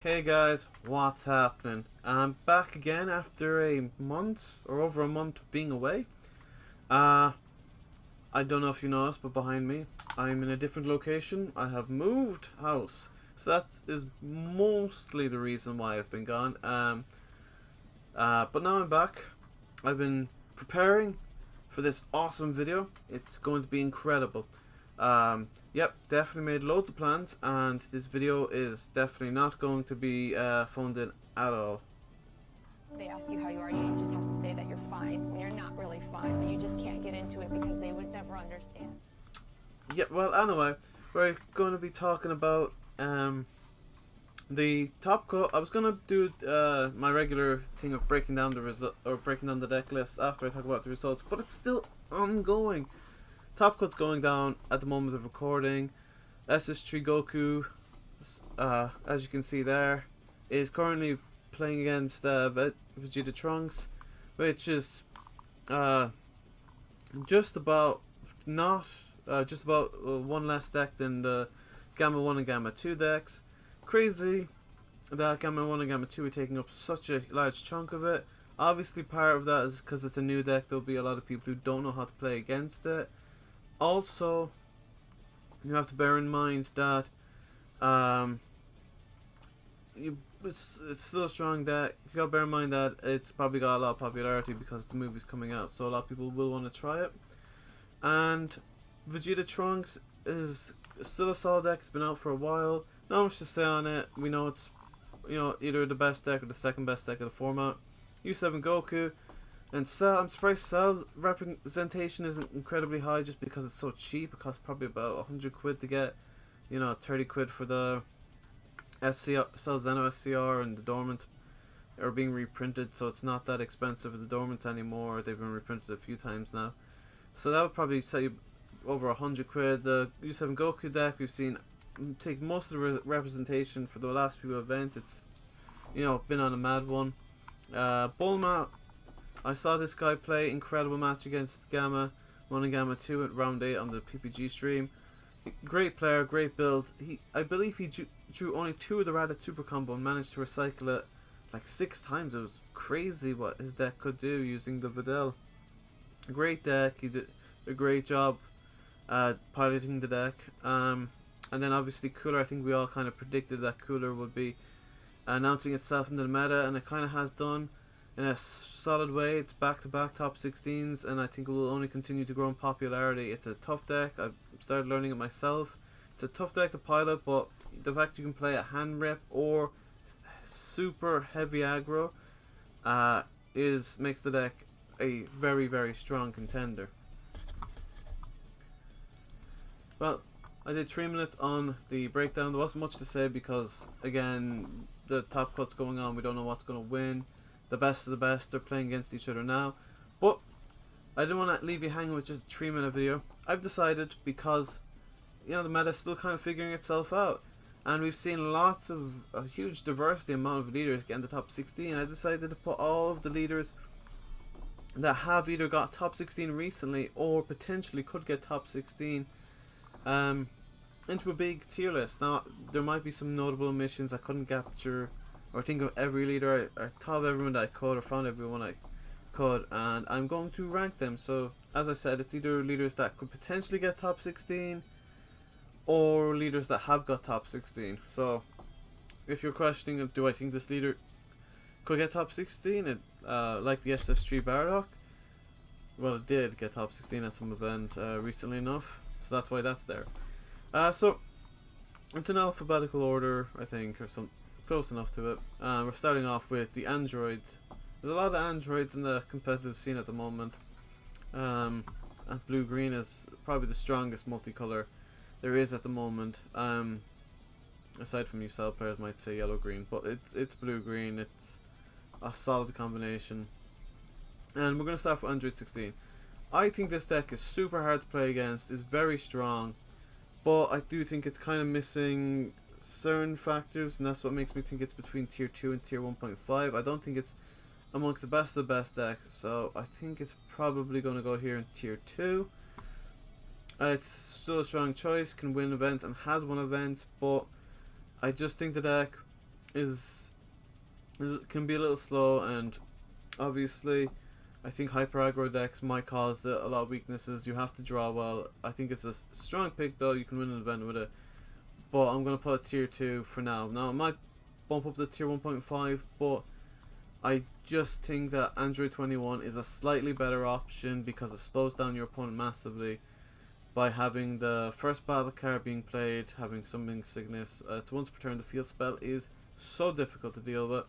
Hey guys, what's happening? I'm back again after a month or over a month of being away. Uh, I don't know if you noticed, but behind me, I'm in a different location. I have moved house. So that is mostly the reason why I've been gone. But now I'm back. I've been preparing for this awesome video. It's going to be incredible. Yep, definitely made loads of plans, and this video is definitely not going to be phoned in at all. They ask you how you are, you just have to say that you're fine when you're not really fine, but you just can't get into it because they would never understand. Yeah, well, anyway, we're going to be talking about the top cut. I was going to do my regular thing of breaking down the deck list after I talk about the results, but it's still ongoing. Top Cut's going down at the moment of recording. SS3 Goku, as you can see there, is currently playing against Vegeta Trunks, which is just about one less deck than the Gamma 1 and Gamma 2 decks. Crazy that Gamma 1 and Gamma 2 are taking up such a large chunk of it. Obviously part of that is because it's a new deck. There'll be a lot of people who don't know how to play against it. Also, you have to bear in mind that it's still a strong deck. You gotta bear in mind that it's probably got a lot of popularity because the movie's coming out, so a lot of people will want to try it. And Vegeta Trunks is still a solid deck. It's been out for a while. Not much to say on it. We know it's either the best deck or the second best deck of the format. U7 Goku. And Cell, I'm surprised Cell's representation isn't incredibly high just because it's so cheap. It costs probably about 100 quid to get, 30 quid for the SCR, Cell Zeno SCR, and the Dormants are being reprinted, so it's not that expensive as the Dormants anymore. They've been reprinted a few times now. So that would probably set you over 100 quid. The U7 Goku deck we've seen take most of the representation for the last few events. It's, been on a mad one. Bulma, I saw this guy play incredible match against Gamma 1 and Gamma 2 at round 8 on the PPG stream. Great player, great build. I believe he drew only 2 of the Raditz super combo and managed to recycle it like 6 times. It was crazy what his deck could do using the Videl. Great deck. He did a great job piloting the deck. And then obviously Cooler, I think we all kind of predicted that Cooler would be announcing itself into the meta, and it kind of has done in a solid way. It's back-to-back top 16s, and I think it will only continue to grow in popularity. It's a tough deck. I've started learning it myself. It's a tough deck to pilot, but the fact you can play a hand rep or super heavy aggro makes the deck a very, very strong contender. Well, I did 3 minutes on the breakdown. There wasn't much to say because, again, the top cut's going on. We don't know what's going to win. The best of the best are playing against each other now. But I didn't want to leave you hanging with just a 3 minute video. I've decided because, the meta's still kind of figuring itself out. And we've seen lots of a huge diversity amount of leaders get in the top 16. I decided to put all of the leaders that have either got top 16 recently or potentially could get top 16 into a big tier list. Now, there might be some notable omissions. I couldn't capture or think of every leader. I thought of everyone that I could, or found everyone I could, and I'm going to rank them. So, as I said, it's either leaders that could potentially get top 16 or leaders that have got top 16. So, if you're questioning, do I think this leader could get top 16? Like the SS3 Bardock, well, it did get top 16 at some event recently enough, so that's why that's there. So, it's in alphabetical order, I think, or some close enough to it. We're starting off with the androids. There's a lot of androids in the competitive scene at the moment. And blue-green is probably the strongest multicolor there is at the moment. Aside from you cell players might say yellow-green, but it's blue-green. It's a solid combination. And we're going to start with Android 16. I think this deck is super hard to play against. It's very strong, but I do think it's kind of missing certain factors, and that's what makes me think it's between tier 2 and tier 1.5. I don't think it's amongst the best of the best decks, so I think it's probably going to go here in tier 2. It's still a strong choice, can win events and has won events, but I just think the deck is can be a little slow, and obviously I think hyper aggro decks might cause a lot of weaknesses. You have to draw well. I think it's a strong pick though. You can win an event with it, but I'm gonna put a tier 2 for now. Now it might bump up to tier 1.5, but I just think that Android 21 is a slightly better option because it slows down your opponent massively by having the first battle card being played, having Summoning Sickness. It's once per turn. The field spell is so difficult to deal with.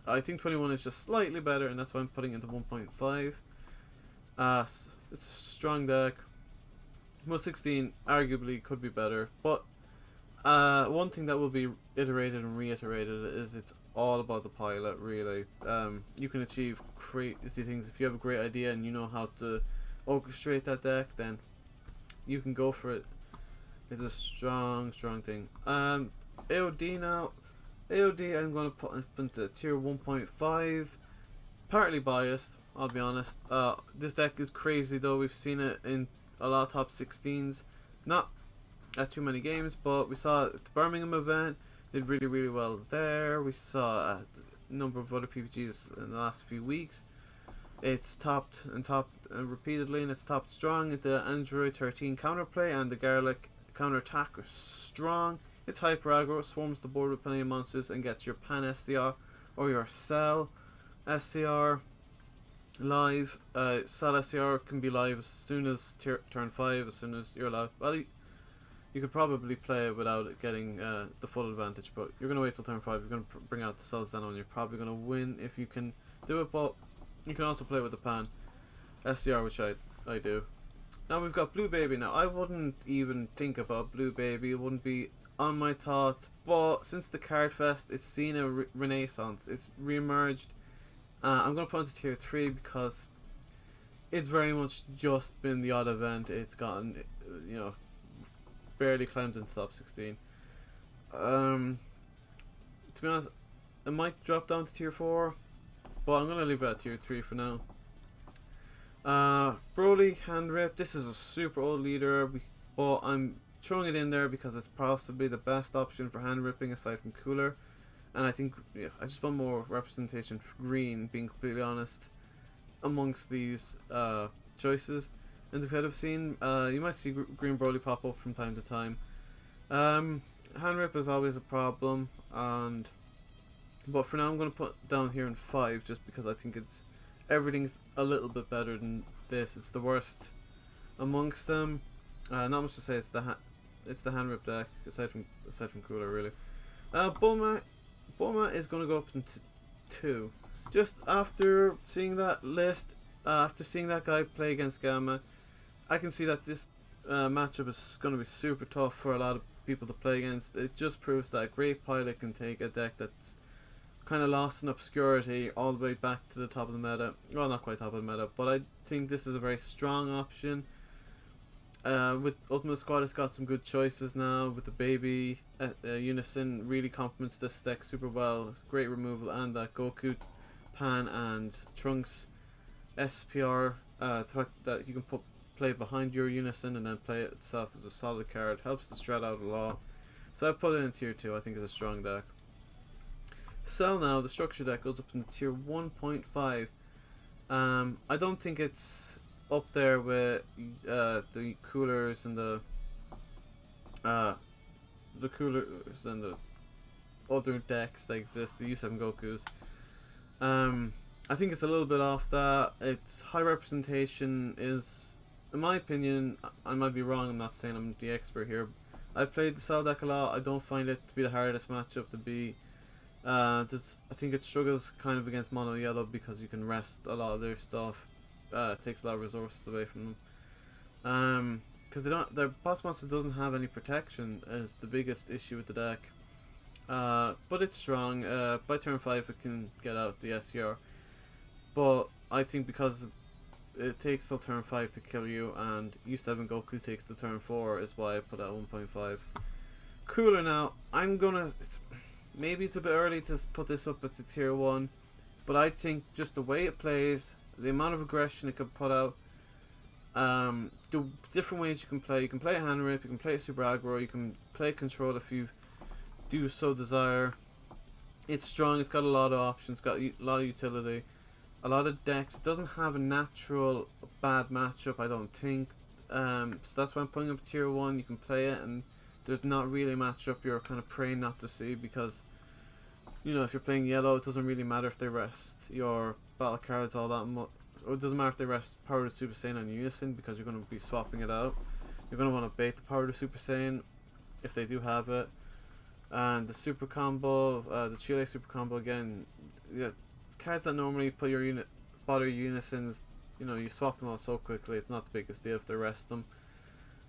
I think 21 is just slightly better, and that's why I'm putting it into 1.5. It's a strong deck. Mo 16 arguably could be better, but one thing that will be iterated and reiterated is it's all about the pilot, really. You can achieve crazy things if you have a great idea and you know how to orchestrate that deck, then you can go for it. It's a strong thing. AOD now. AOD I'm going to put into tier 1.5. Partly biased, I'll be honest. This deck is crazy though. We've seen it in a lot of top 16s. Not at too many games, but we saw it at the Birmingham event. Did really well there. We saw a number of other PPGs in the last few weeks. It's topped repeatedly, and it's topped strong at the Android 13 counterplay, and the Garlic counterattack are strong. It's hyper aggro, swarms the board with plenty of monsters, and gets your Pan SCR or your Cell SCR live. Cell SCR can be live as soon as turn 5, as soon as you're allowed. Well, you could probably play it without it getting the full advantage, but you're going to wait till turn 5. You're going to bring out the Cell Xenon, you're probably going to win if you can do it, but you can also play with the Pan SCR, which I do. Now we've got Blue Baby. Now I wouldn't even think about Blue Baby, it wouldn't be on my thoughts, but since the Card Fest, it's seen a renaissance. It's re-emerged. I'm going to put it into tier 3 because it's very much just been the odd event. It's gotten, barely climbed into top 16. To be honest, it might drop down to tier 4, but I'm going to leave it at tier 3 for now. Broly, Hand Rip. This is a super old leader, but I'm throwing it in there because it's possibly the best option for hand ripping aside from Cooler, and I think I just want more representation for green, being completely honest, amongst these choices. In the competitive scene, you might see green Broly pop up from time to time. Hand rip is always a problem, but for now I'm going to put down here in 5 just because I think everything's a little bit better than this. It's the worst amongst them. Not much to say. It's the hand rip deck aside from Cooler, really. Bulma is going to go up into 2. Just after seeing that list, after seeing that guy play against Gamma, I can see that this matchup is going to be super tough for a lot of people to play against. It just proves that a great pilot can take a deck that's kind of lost in obscurity all the way back to the top of the meta. Well, not quite top of the meta, but I think this is a very strong option. With Ultimate Squad, it's got some good choices now. With the Baby Unison, really complements this deck super well. Great removal, and that Goku, Pan, and Trunks SPR. The fact that you can play behind your Unison and then play it itself as a solid card helps the strat out a lot. So I put it in tier 2. I think it's a strong deck. Cell now, the structure deck goes up into tier 1.5. I don't think it's up there with the coolers and the other decks that exist, the U7 Gokus. I think it's a little bit off that. Its high representation is, in my opinion, I might be wrong, I'm not saying I'm the expert here. I've played the Cell deck a lot. I don't find it to be the hardest matchup to be. I think it struggles kind of against mono yellow because you can rest a lot of their stuff. It takes a lot of resources away from them. Because their boss monster doesn't have any protection is the biggest issue with the deck. But it's strong. By turn 5 it can get out the SCR. But I think because it takes till turn 5 to kill you, and U7 Goku takes the turn 4 is why I put at 1.5. Cooler now. Maybe it's a bit early to put this up at the tier 1, but I think just the way it plays, the amount of aggression it can put out, the different ways you can play. You can play hand rip, you can play super aggro, you can play control if you do so desire. It's strong. It's got a lot of options. Got a lot of utility. A lot of decks. It doesn't have a natural bad matchup, I don't think. So that's why I'm putting up tier 1. You can play it, and there's not really a matchup you're kind of praying not to see, because, you know, if you're playing yellow, it doesn't really matter if they rest your battle cards all that much. Or it doesn't matter if they rest Power to Super Saiyan on Unison, because you're going to be swapping it out. You're going to want to bait the Power to Super Saiyan if they do have it. And the super combo, the Chile super combo again, yeah, cards that normally put your bother Unisons, you know, you swap them out so quickly, it's not the biggest deal if they rest them.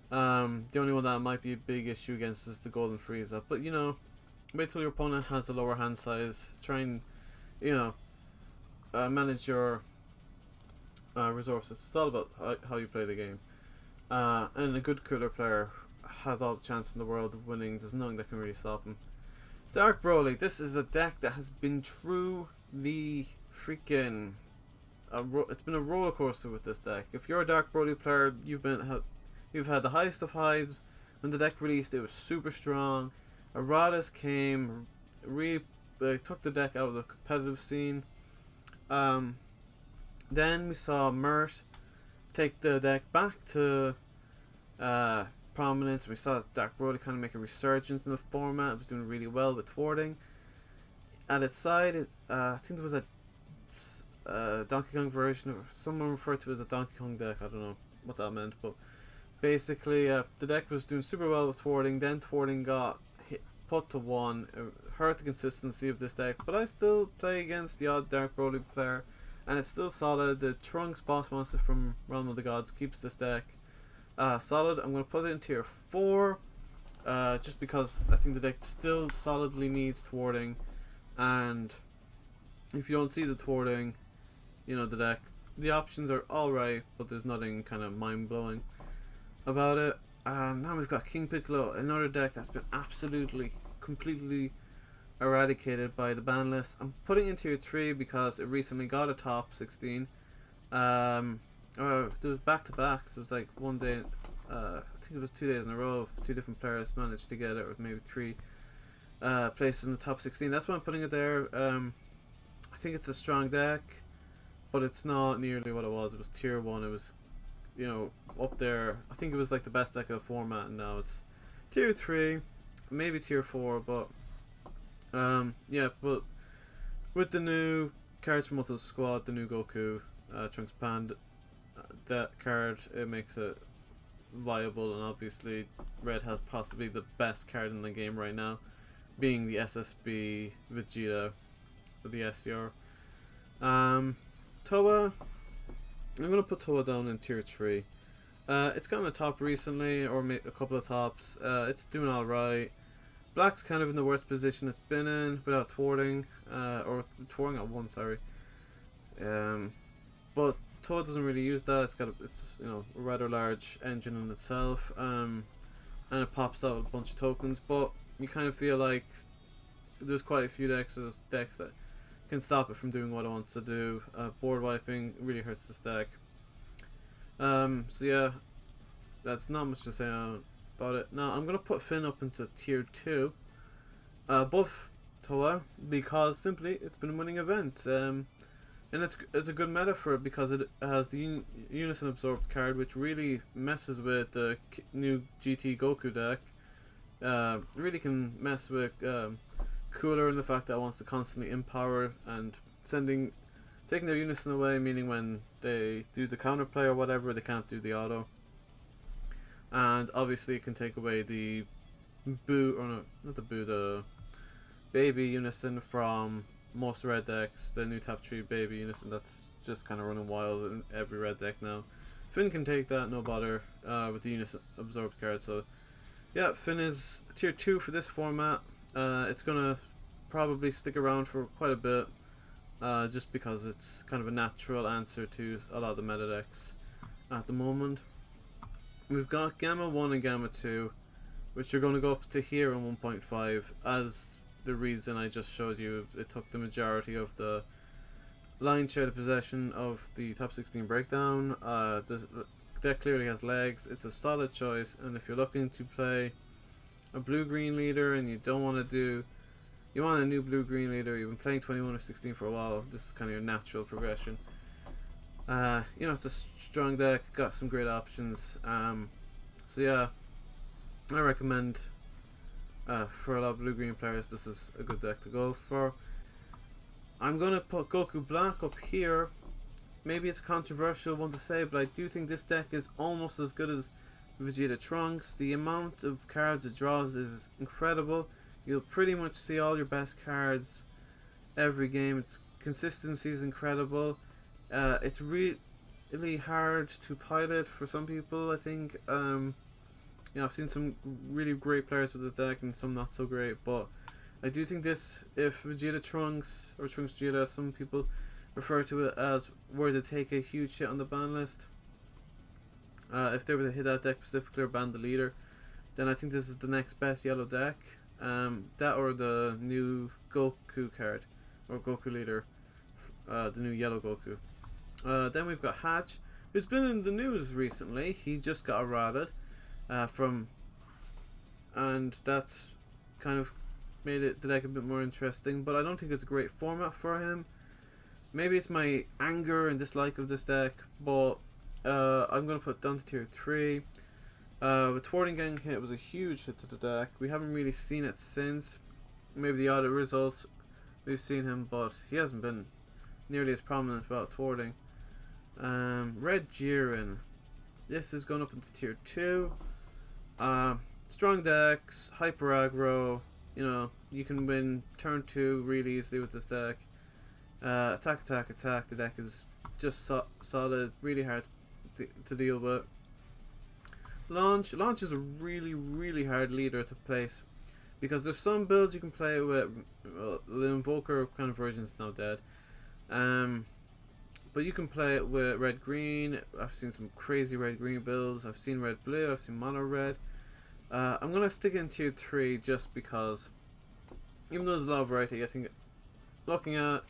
The only one that might be a big issue against is the Golden Frieza, but you know, wait till your opponent has a lower hand size, try and, you know, manage your resources. It's all about how you play the game. And a good cooler player has all the chance in the world of winning. There's nothing that can really stop him. Dark Broly. This is a deck that has been through the freaking... it's been a roller coaster with this deck. If you're a Dark Broly player, you've had the highest of highs. When the deck released, it was super strong. Aradas came, really took the deck out of the competitive scene. Then we saw Mert take the deck back to prominence. We saw Dark Broly kind of make a resurgence in the format. It was doing really well with thwarting. At its side, I think there was a Donkey Kong version, or someone referred to it as a Donkey Kong deck. I don't know what that meant, but basically the deck was doing super well with thwarting. Then thwarting got put to 1. It hurt the consistency of this deck, but I still play against the odd Dark Broly player, and it's still solid. The Trunks boss monster from Realm of the Gods keeps this deck solid. I'm going to put it in tier 4, just because I think the deck still solidly needs thwarting, and if you don't see the thwarting, you know, the options are alright, but there's nothing kind of mind-blowing about it. Now we've got King Piccolo, another deck that's been absolutely, completely eradicated by the ban list. I'm putting it in tier 3 because it recently got a top 16. There was back-to-backs. It was like one day, I think it was 2 days in a row, 2 different players managed to get it, or maybe 3 places in the top 16. That's why I'm putting it there. I think it's a strong deck, but it's not nearly what it was. It was tier 1. It was, you know, up there. I think it was like the best deck of the format, and now it's tier 3, maybe tier 4, but yeah, but with the new cards from Multiple Squad, the new Goku, Trunks Pand, that card, it makes it viable, and obviously Red has possibly the best card in the game right now, being the SSB Vegeta for the SCR. Toa, I'm going to put Toa down in tier 3. It's gotten a top recently, or a couple of tops. It's doing alright. Black's kind of in the worst position it's been in without thwarting, or thwarting at 1, sorry. But Toa doesn't really use that. It's you know, a rather large engine in itself, and it pops out a bunch of tokens. But you kind of feel like there's quite a few decks that can stop it from doing what it wants to do. Board wiping really hurts this deck. So yeah, that's not much to say about it. Now I'm gonna put Finn up into tier 2, buff Toa, because simply it's been winning events, and it's a good meta for it because it has the Unison Absorbed card, which really messes with the new GT Goku deck. Really can mess with Cooler in the fact that it wants to constantly empower and taking their Unison away, meaning when they do the counterplay or whatever, they can't do the auto. And obviously it can take away the the baby Unison from most red decks, the new top 3 baby Unison that's just kind of running wild in every red deck now. Finn can take that, no bother, with the Unison Absorbed card. So yeah, Finn is tier 2 for this format. It's gonna probably stick around for quite a bit, just because it's kind of a natural answer to a lot of the meta decks at the moment. We've got Gamma 1 and Gamma 2, which are going to go up to here in 1.5, as the reason I just showed you. It took the majority of the lion's share of possession of the top 16 breakdown. The deck clearly has legs. It's a solid choice, and if you're looking to play a blue-green leader and you don't want to do you want a new blue-green leader, you've been playing 21 or 16 for a while, this is kind of your natural progression. You know, it's a strong deck, got some great options. So yeah, I recommend for a lot of blue-green players, this is a good deck to go for. I'm going to put Goku Black up here. Maybe it's a controversial one to say, but I do think this deck is almost as good as Vegeta Trunks. The amount of cards it draws is incredible. You'll pretty much see all your best cards every game. Its consistency is incredible. It's really hard to pilot for some people, I think. You know, I've seen some really great players with this deck and some not so great, but I do think this, if Vegeta Trunks, or Trunks Vegeta, some people refer to it as, were to take a huge hit on the ban list, if they were to hit that deck specifically or ban the leader, then I think this is the next best yellow deck. That or the new Goku card, or Goku leader, the new yellow Goku. Then we've got Hatch, who's been in the news recently. He just got errated and that's kind of made the deck a bit more interesting, but I don't think it's a great format for him. Maybe it's my anger and dislike of this deck, but I'm going to put it down to tier 3. With Thwarting getting hit was a huge hit to the deck. We haven't really seen it since. Maybe the audit results we've seen him, but he hasn't been nearly as prominent about Thwarting. Red Jiren. This is going up into tier 2. Strong decks, hyper aggro. You know, you can win turn 2 really easily with this deck. Attack, attack, attack. The deck is just solid, really hard to deal with. Launch is a really hard leader to place, because there's some builds you can play with. Well, the Invoker kind of version is now dead. But you can play it with red green. I've seen some crazy red green builds. I've seen red blue. I've seen mono red. I'm gonna stick in tier 3 just because, even though there's a lot of variety, I think looking at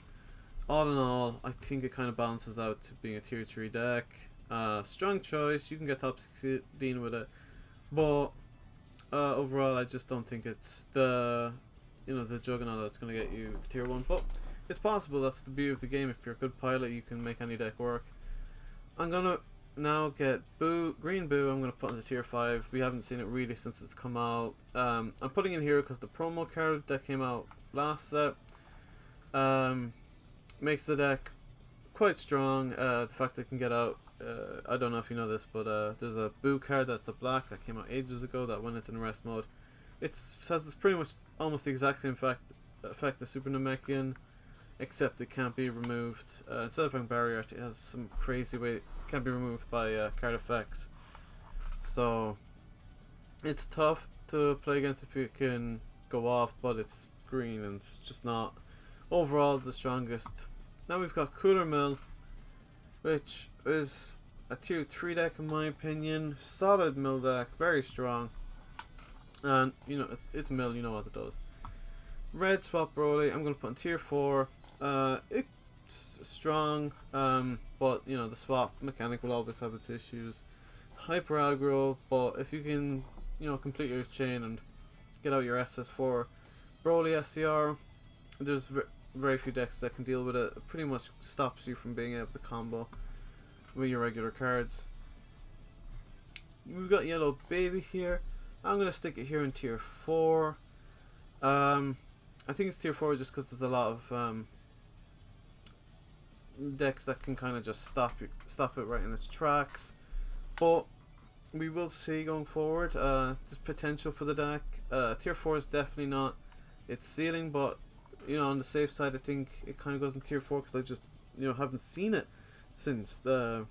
all in all, I think it kind of balances out to being a tier 3 deck. Strong choice. You can get top 16 with it, but overall, I just don't think it's the juggernaut that's gonna get you to tier 1. But it's possible. That's the beauty of the game. If you're a good pilot, you can make any deck work. I'm gonna now get Green Boo. I'm gonna put into tier 5. We haven't seen it really since it's come out. I'm putting it here because the promo card that came out last set makes the deck quite strong. The fact that it can get out, I don't know if you know this, but there's a Boo card that's a black that came out ages ago, that when it's in rest mode, it has this pretty much almost the exact same effect as Super Namekian, except it can't be removed. Instead of having barrier, it has some crazy way it can't be removed by card effects. So it's tough to play against if you can go off, but it's green and it's just not overall the strongest. Now we've got Cooler Mill, which is a tier 3 deck in my opinion. Solid mill deck, very strong. And you know, it's mill, you know what it does. Red Swap Broly, I'm going to put in tier 4. It's strong, but you know, the swap mechanic will always have its issues. Hyper aggro, but if you can, you know, complete your chain and get out your SS4 Broly SCR, there's very few decks that can deal with it. It pretty much stops you from being able to combo with your regular cards. We've got Yellow Baby here. I'm going to stick it here in tier 4. I think it's tier 4 just because there's a lot of decks that can kind of just stop it right in its tracks. But we will see going forward. There's potential for the deck. Tier 4 is definitely not its ceiling, but you know, on the safe side, I think it kind of goes in tier 4 because I just, you know, haven't seen it since the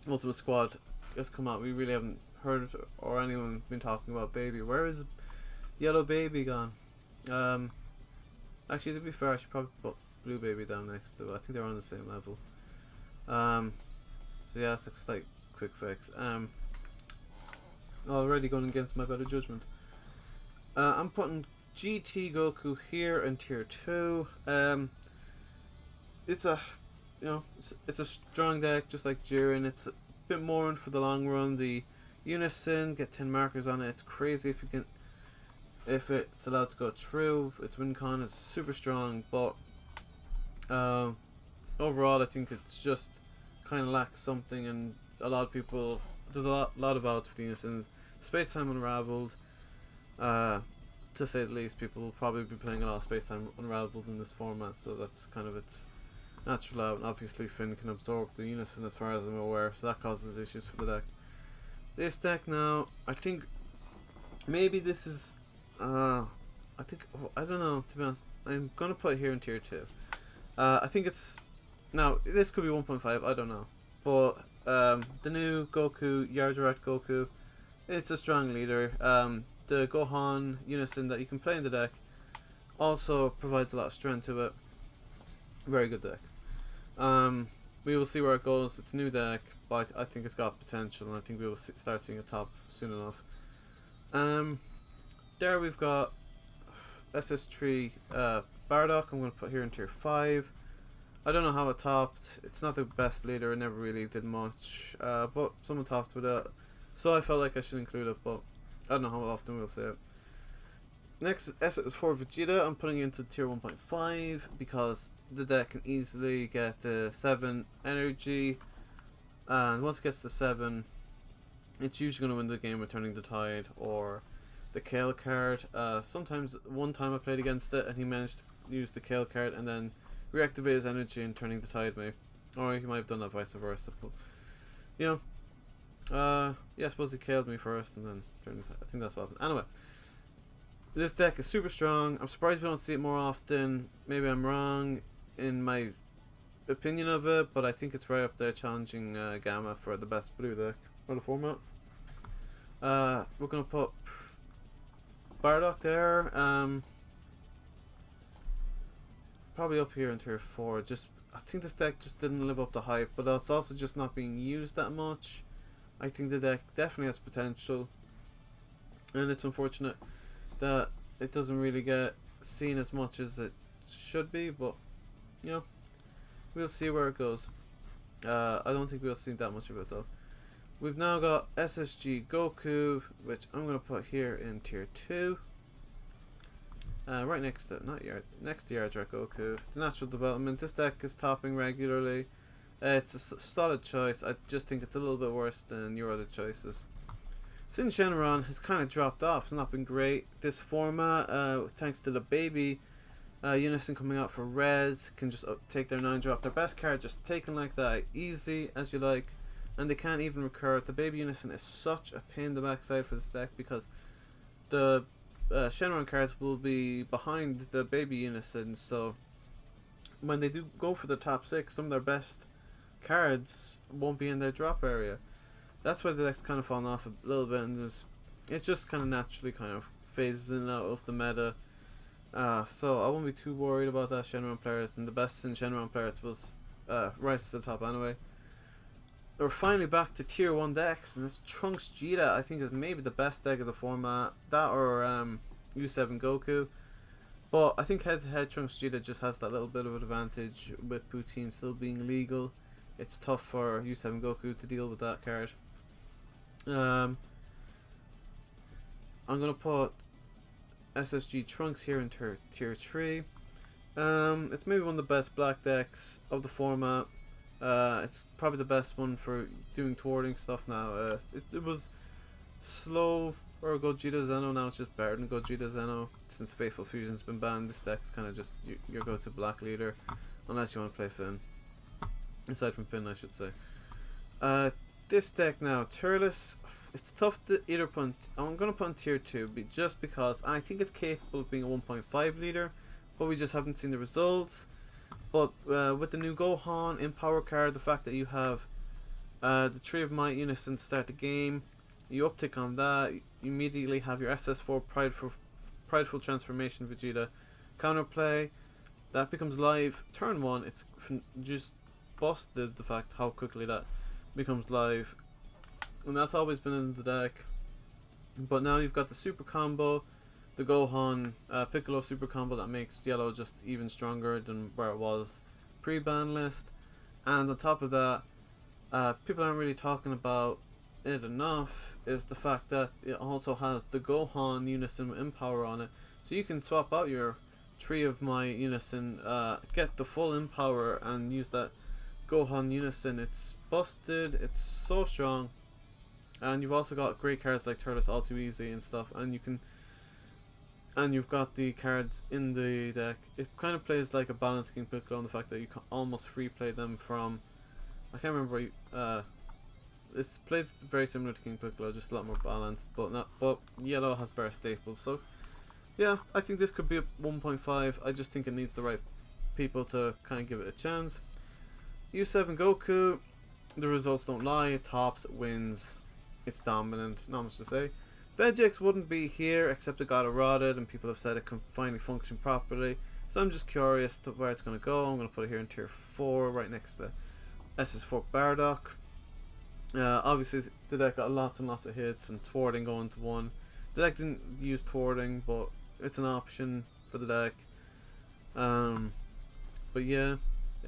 Ultimate Squad has come out. We really haven't heard or anyone been talking about Baby. Where is Yellow Baby gone? Actually, to be fair, I should probably put Blue Baby down next to it. I think they're on the same level. So yeah, that's a slight quick fix. Already going against my better judgment. I'm putting GT Goku here in tier 2. It's a, you know, it's a strong deck just like Jiren. It's a bit more in for the long run. The Unison, get 10 markers on it. It's crazy if you can if it's allowed to go through. Its win con is super strong, but overall I think it's just kind of lacks something, and a lot of people, there's a lot of outs for the Unison. Space Time Unraveled, to say the least. People will probably be playing a lot of Space Time Unraveled in this format, so that's kind of its natural out. And obviously Finn can absorb the Unison as far as I'm aware, so that causes issues for the deck. This deck now, I think maybe this is I don't know, to be honest. I'm gonna put it here in tier 2. I think it's, now this could be 1.5, I don't know, but the new Goku, Yardrat Goku, it's a strong leader. The Gohan Unison that you can play in the deck also provides a lot of strength to it. Very good deck. We will see where it goes. It's a new deck, but I think it's got potential, and I think we will start seeing it top soon enough. There we've got SS3 Bardock. I'm going to put here in tier 5. I don't know how it topped. It's not the best leader. It never really did much, but someone topped with it, so I felt like I should include it, but I don't know how often we'll say it. Next, SS4 Vegeta. I'm putting it into tier 1.5 because the deck can easily get 7 energy, and once it gets to 7, it's usually going to win the game with Turning the Tide or the Kale card. Sometimes, one time I played against it and he managed to use the Kale card and then reactivate his energy and Turning the Tide me. Or he might have done that vice versa, but you know, yeah, I suppose he killed me first and then Turning the Tide. I think that's what happened. Anyway, this deck is super strong. I'm surprised we don't see it more often. Maybe I'm wrong in my opinion of it, but I think it's right up there challenging Gamma for the best blue deck for the format. We're gonna put Bardock there. Probably up here in tier 4. Just, I think this deck just didn't live up to hype, but it's also just not being used that much. I think the deck definitely has potential, and it's unfortunate that it doesn't really get seen as much as it should be, but you know, we'll see where it goes. I don't think we'll see that much of it though. We've now got SSG Goku, which I'm going to put here in tier 2. Right next to, next to Yardrat Goku. The natural development. This deck is topping regularly. It's a solid choice. I just think it's a little bit worse than your other choices. Sin Shenron has kind of dropped off. It's not been great. This format, thanks to the baby Unison coming out for Reds, can just take their 9-drop. Their best card just taken like that, easy as you like, and they can't even recur. The baby Unison is such a pain in the backside for this deck because the Shenron cards will be behind the baby Unison, so when they do go for the top 6, some of their best cards won't be in their drop area. That's why the deck's kind of fallen off a little bit, and it's just kind of naturally kind of phases in and out of the meta. So I won't be too worried about that Shenron players, and the best in Shenron players was rise to the top anyway. We're finally back to tier 1 decks, and this Trunks Vegeta I think is maybe the best deck of the format. That or U7 Goku. But I think head to head Trunks Vegeta just has that little bit of an advantage with Poutine still being legal. It's tough for U7 Goku to deal with that card. I'm gonna put SSG Trunks here in tier 3. It's maybe one of the best black decks of the format. It's probably the best one for doing thwarting stuff now. It was slow or Gogeta Zeno, now it's just better than Gogeta Zeno. Since Faithful Fusion's been banned, this deck's kind of just your go-to black leader, unless you want to play Finn. Aside from Finn, I should say. This deck now, Turles, it's tough to either put, I'm going to put in tier 2, just because I think it's capable of being a 1.5 leader, but we just haven't seen the results. But with the new Gohan in power card, the fact that you have the Tree of Might Unison to start the game, you uptick on that, you immediately have your SS4 Prideful Transformation Vegeta counterplay. That becomes live turn 1. It's just busted the fact how quickly that becomes live, and that's always been in the deck. But now you've got the super combo, the Gohan Piccolo super combo that makes yellow just even stronger than where it was pre-ban list. And on top of that, people aren't really talking about it enough is the fact that it also has the Gohan Unison with Empower on it. So you can swap out your 3 of my Unison, get the full Empower and use that Gohan Unison. It's busted, it's so strong. And you've also got great cards like Turles All Too Easy and stuff, and you can, and you've got the cards in the deck. It kind of plays like a balanced King Piccolo in the fact that you can almost free play them from, I can't remember, it plays very similar to King Piccolo, just a lot more balanced, but yellow has better staples. So yeah, I think this could be a 1.5. I just think it needs the right people to kind of give it a chance. U7 Goku, the results don't lie, it tops, it wins, it's dominant, not much to say. Vegeta wouldn't be here except it got eroded and people have said it can finally function properly. So I'm just curious to where it's going to go. I'm going to put it here in tier 4 right next to SS4 Bardock. Obviously the deck got lots and lots of hits and thwarting going to 1. The deck didn't use thwarting, but it's an option for the deck. But yeah,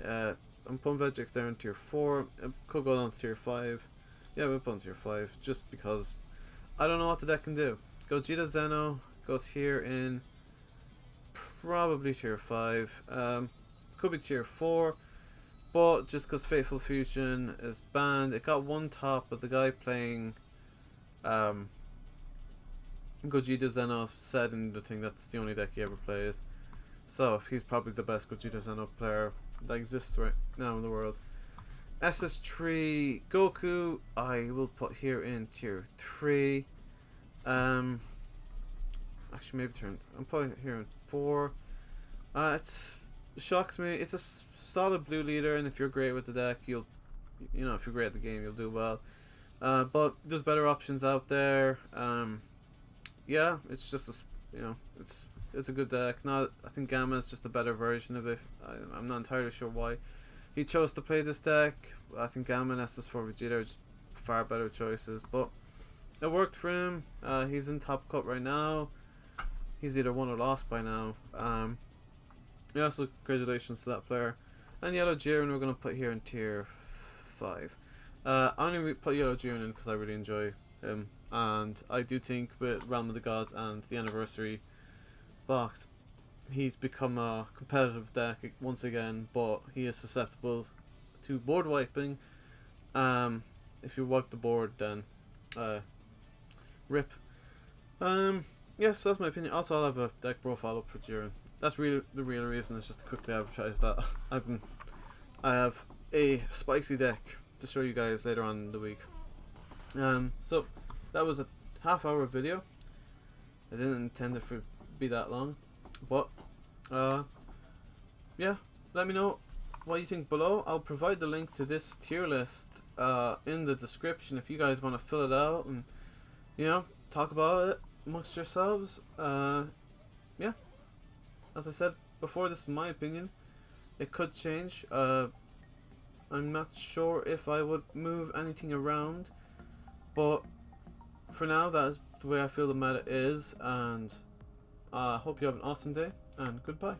I'm putting Vegeta there in tier 4. It could go down to tier 5. Yeah, we'll put in tier 5 just because I don't know what the deck can do. Gogeta Zeno goes here in probably tier 5. Could be tier 4, but just because Fateful Fusion is banned, it got 1 top, but the guy playing Gogeta Zeno said in the thing that's the only deck he ever plays. So he's probably the best Gogeta Zeno player that exists right now in the world. SS3 Goku, I will put here in tier 3. Actually, maybe I'm putting it here in 4. It shocks me. It's a solid blue leader, and if you're great with the deck, if you're great at the game, you'll do well. But there's better options out there. Yeah, it's just it's a good deck. I think Gamma is just a better version of it. I'm not entirely sure why he chose to play this deck. I think Gamma and SS4 Vegeta are just far better choices, but it worked for him. He's in top cut right now. He's either won or lost by now. Yeah, so congratulations to that player. And Yellow Jiren we're going to put here in tier 5. I'm going to put Yellow Jiren in because I really enjoy him. And I do think with Realm of the Gods and the Anniversary box, he's become a competitive deck once again, but he is susceptible to board wiping. If you wipe the board, then rip. Yes, that's my opinion. Also, I'll have a deck profile up for Jiren. That's really the real reason. Is just to quickly advertise that I have a spicy deck to show you guys later on in the week. So that was a half-hour video. I didn't intend it to be that long, but yeah, let me know what you think below. I'll provide the link to this tier list in the description if you guys want to fill it out and talk about it amongst yourselves. Yeah, as I said before, this is my opinion. It could change. I'm not sure if I would move anything around, but for now that is the way I feel the meta is, and I hope you have an awesome day, and goodbye.